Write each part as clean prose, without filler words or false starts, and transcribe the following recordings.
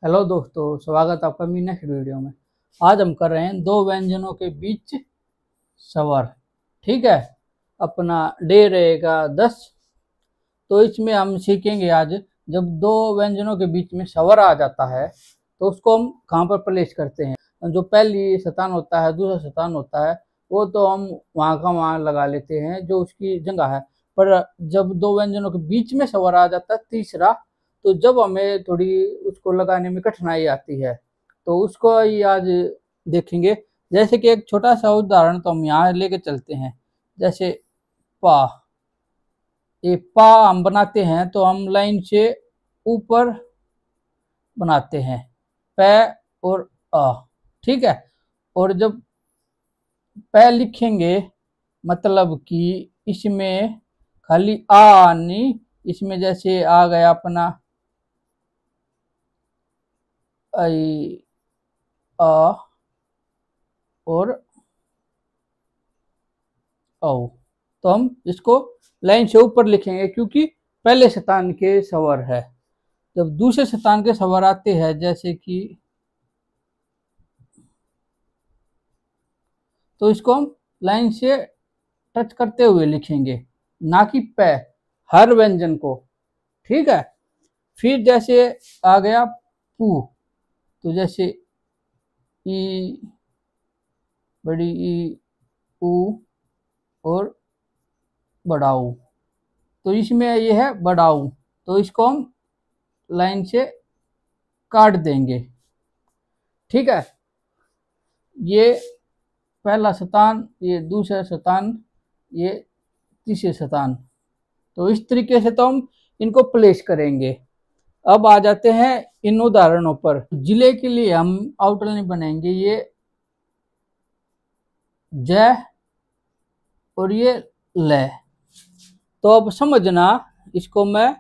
Hello दोस्तों, स्वागत है आपका मेरी नेक्स्ट वीडियो में। आज हम कर रहे हैं दो व्यंजनों के बीच सवर। ठीक है, अपना डे रहेगा 10। तो इसमें हम सीखेंगे आज, जब दो व्यंजनों के बीच में सवर आ जाता है तो उसको हम कहाँ पर प्लेस करते हैं। जो पहली स्थान होता है, दूसरा स्थान होता है, वो तो हम वहाँ का वहाँ लगा लेते हैं जो उसकी जगह है। पर जब दो व्यंजनों के बीच में सवर आ जाता है तीसरा, तो जब हमें थोड़ी उसको लगाने में कठिनाई आती है, तो उसको ही आज देखेंगे। जैसे कि एक छोटा सा उदाहरण तो हम यहाँ लेके चलते हैं। जैसे पा, ये पा हम बनाते हैं तो हम लाइन से ऊपर बनाते हैं, प और आ। ठीक है, और जब प लिखेंगे मतलब कि इसमें खाली आ नहीं, इसमें जैसे आ गया अपना आई, आ और औ, तो हम इसको लाइन से ऊपर लिखेंगे क्योंकि पहले स्थान के स्वर है। जब दूसरे स्थान के स्वर आते हैं जैसे कि, तो इसको हम लाइन से टच करते हुए लिखेंगे, ना कि प, हर व्यंजन को। ठीक है, फिर जैसे आ गया पू, तो जैसे ई, बड़ी ई, ऊ और बड़ाऊ, तो इसमें ये है बड़ाऊ, तो इसको हम लाइन से काट देंगे। ठीक है, ये पहला स्थान, ये दूसरा स्थान, ये तीसरे स्थान। तो इस तरीके से तो हम इनको प्लेस करेंगे। अब आ जाते हैं इन उदाहरणों पर। जिले के लिए हम आउटलाइन बनाएंगे, ये जय और ये ल। तो अब समझना, इसको मैं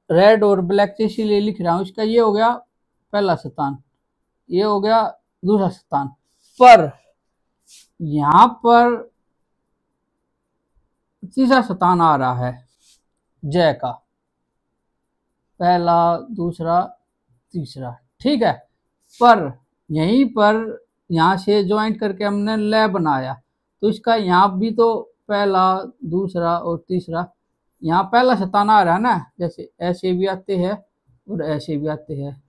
रेड और ब्लैक से इसीलिए लिख रहा हूं। इसका ये हो गया पहला स्थान, ये हो गया दूसरा स्थान। पर यहां पर तीसरा स्थान आ रहा है जय का, पहला दूसरा तीसरा। ठीक है, पर यहीं पर यहां से ज्वाइंट करके हमने ल बनाया, तो इसका यहाँ भी तो पहला दूसरा और तीसरा, यहाँ पहला स्थान आ रहा है ना। जैसे ऐसे भी आते हैं और ऐसे भी आते हैं।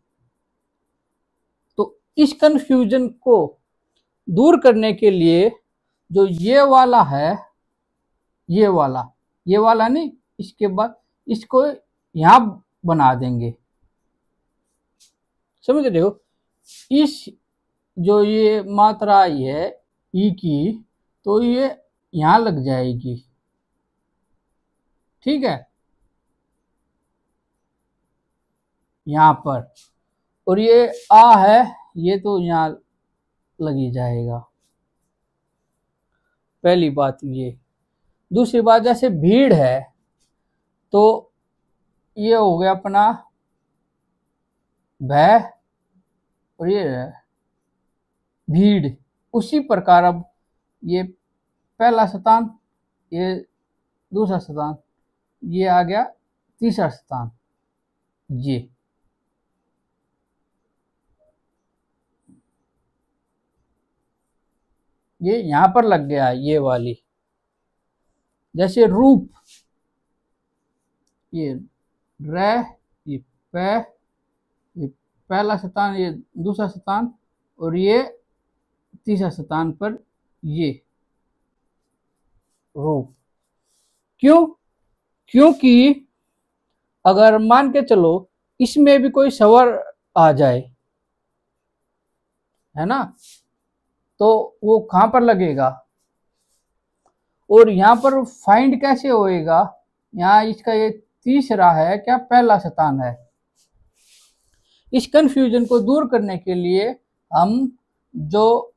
तो इस कंफ्यूजन को दूर करने के लिए जो ये वाला है, ये वाला नहीं, इसके बाद इसको यहां बना देंगे। समझ रहे हो? इस जो ये मात्रा आई है ई की, तो ये यहां लग जाएगी। ठीक है, यहां पर, और ये आ है, ये तो यहां लगी जाएगा। पहली बात ये। दूसरी बात, जैसे भीड़ है तो ये हो गया अपना भय, और ये है भीड़। उसी प्रकार अब ये पहला स्थान, ये दूसरा स्थान, ये आ गया तीसरा स्थान। ये यहां पर लग गया है, ये वाली। जैसे रूप, ये र, ये प, ये पहला स्थान, ये दूसरा स्थान, और ये तीसरा स्थान पर ये रूप। क्यों? क्योंकि अगर मान के चलो इसमें भी कोई स्वर आ जाए, है ना, तो वो कहां पर लगेगा और यहां पर फाइंड कैसे होएगा। यहाँ इसका ये तीसरा है क्या पहला स्थान है। इस कंफ्यूजन को दूर करने के लिए हम जो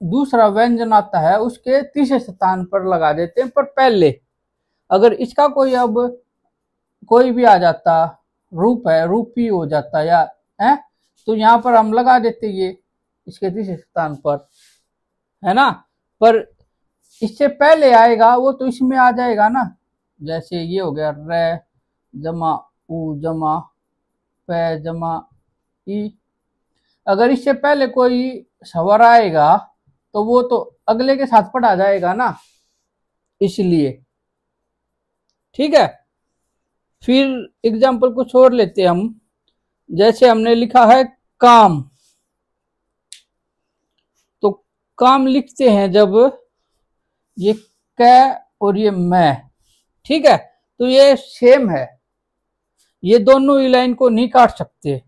दूसरा व्यंजन आता है उसके तीसरे स्थान पर लगा देते हैं। पर पहले अगर इसका कोई अब कोई भी आ जाता, रूप है, रूपी हो जाता या है, तो यहाँ पर हम लगा देते ये इसके तीसरे स्थान पर, है ना। पर इससे पहले आएगा वो तो इसमें आ जाएगा ना। जैसे ये हो गया र जमा उ जमा पे जमा ई। अगर इससे पहले कोई स्वर आएगा तो वो तो अगले के साथ पढ़ा जाएगा ना, इसलिए। ठीक है, फिर एग्जाम्पल कुछ और लेते हैं हम। जैसे हमने लिखा है काम, तो काम लिखते हैं जब ये कै और ये मैं, ठीक है, तो ये सेम है, ये दोनों ही लाइन को नहीं काट सकते।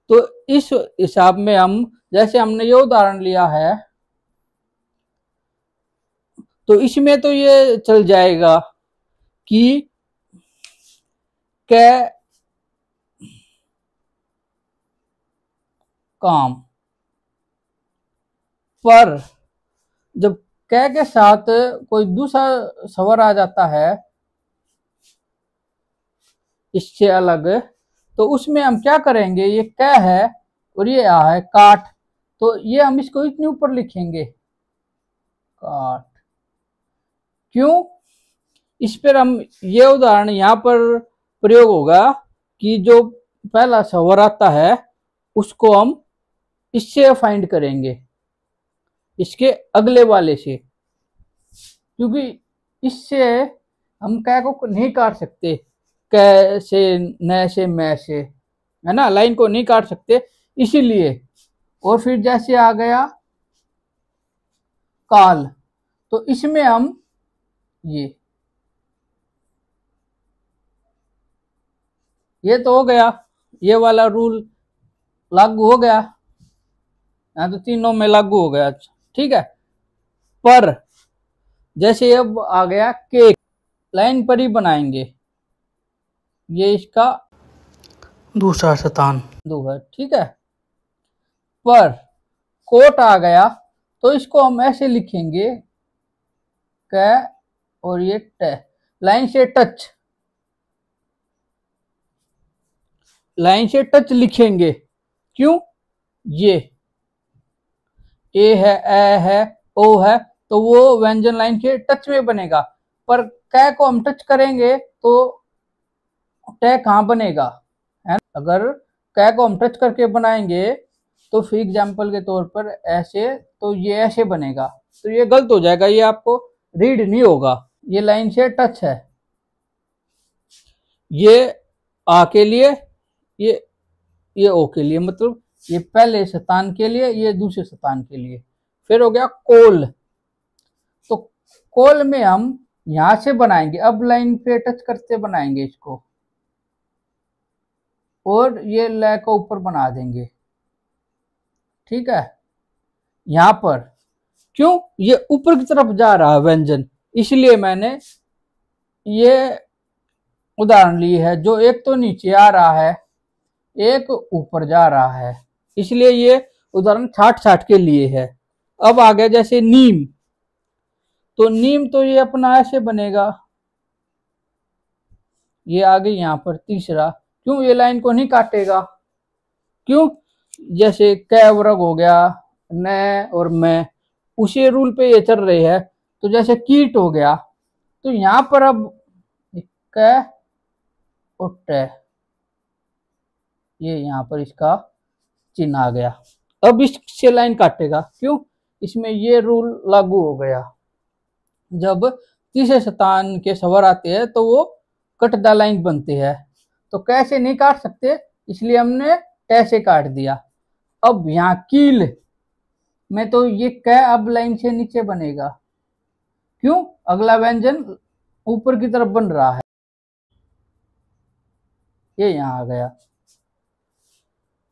तो इस हिसाब में हम, जैसे हमने ये उदाहरण लिया है, तो इसमें तो ये चल जाएगा कि कै काम, पर जब कै के साथ कोई दूसरा स्वर आ जाता है इससे अलग, तो उसमें हम क्या करेंगे, ये कै है और ये आ है काट, तो ये हम इसको इतने ऊपर लिखेंगे काट। क्यों? इस पर हम ये उदाहरण यहाँ पर प्रयोग होगा कि जो पहला स्वर आता है उसको हम इससे फाइंड करेंगे, इसके अगले वाले से, क्योंकि इससे हम कै को नहीं काट सकते, कै से, न से, मैं से, है ना, लाइन को नहीं काट सकते, इसीलिए। और फिर जैसे आ गया काल, तो इसमें हम ये तो हो गया, ये वाला रूल लागू हो गया, यहाँ तो तीनों में लागू हो गया। ठीक है, पर जैसे अब आ गया केक, लाइन पर ही बनाएंगे, ये इसका दूसरा स्थान दो है, ठीक है। पर कोट आ गया तो इसको हम ऐसे लिखेंगे कै और ये टे, लाइन से टच, लाइन से टच लिखेंगे। क्यों? ये ए है, ए है, ओ है, तो वो व्यंजन लाइन के टच में बनेगा, पर कै को हम टच करेंगे तो टे कहाँ बनेगा, है? अगर कै को हम टच करके बनाएंगे तो फिर एग्जाम्पल के तौर पर ऐसे, तो ये ऐसे बनेगा, तो ये गलत हो जाएगा, ये आपको रीड नहीं होगा। ये लाइन से टच है, ये आ के लिए, ये ओ के लिए, मतलब ये पहले स्थान के लिए, ये दूसरे स्थान के लिए। फिर हो गया कोल, तो कोल में हम यहां से बनाएंगे, अब लाइन पे टच करते बनाएंगे इसको, और ये ल को ऊपर बना देंगे, ठीक है, यहां पर। क्यों? ये ऊपर की तरफ जा रहा है व्यंजन, इसलिए मैंने ये उदाहरण ली है, जो एक तो नीचे आ रहा है, एक ऊपर जा रहा है, इसलिए ये उदाहरण छाट छाट के लिए है। अब आ गया जैसे नीम, तो नीम तो ये अपना ऐसे बनेगा, ये आ गई यहाँ पर तीसरा। क्यों? ये लाइन को नहीं काटेगा। क्यों? जैसे कै वर्ग हो गया, न और मैं, उसी रूल पे ये चल रहे हैं। तो जैसे कीट हो गया, तो यहां पर अब कै और टे, ये यहां पर इसका चिन्ह आ गया, अब इससे लाइन काटेगा। क्यों? इसमें ये रूल लागू हो गया, जब तीसरे स्थान के स्वर आते हैं तो वो कटदा लाइन बनते हैं, तो कैसे नहीं काट सकते, इसलिए हमने टे से काट दिया। अब यहाँ कील में तो ये कै अब लाइन से नीचे बनेगा। क्यों? अगला व्यंजन ऊपर की तरफ बन रहा है, ये यहाँ आ गया।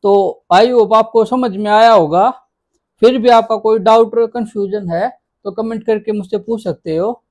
तो आई होप आपको समझ में आया होगा। फिर भी आपका कोई डाउट और कंफ्यूजन है तो कमेंट करके मुझसे पूछ सकते हो।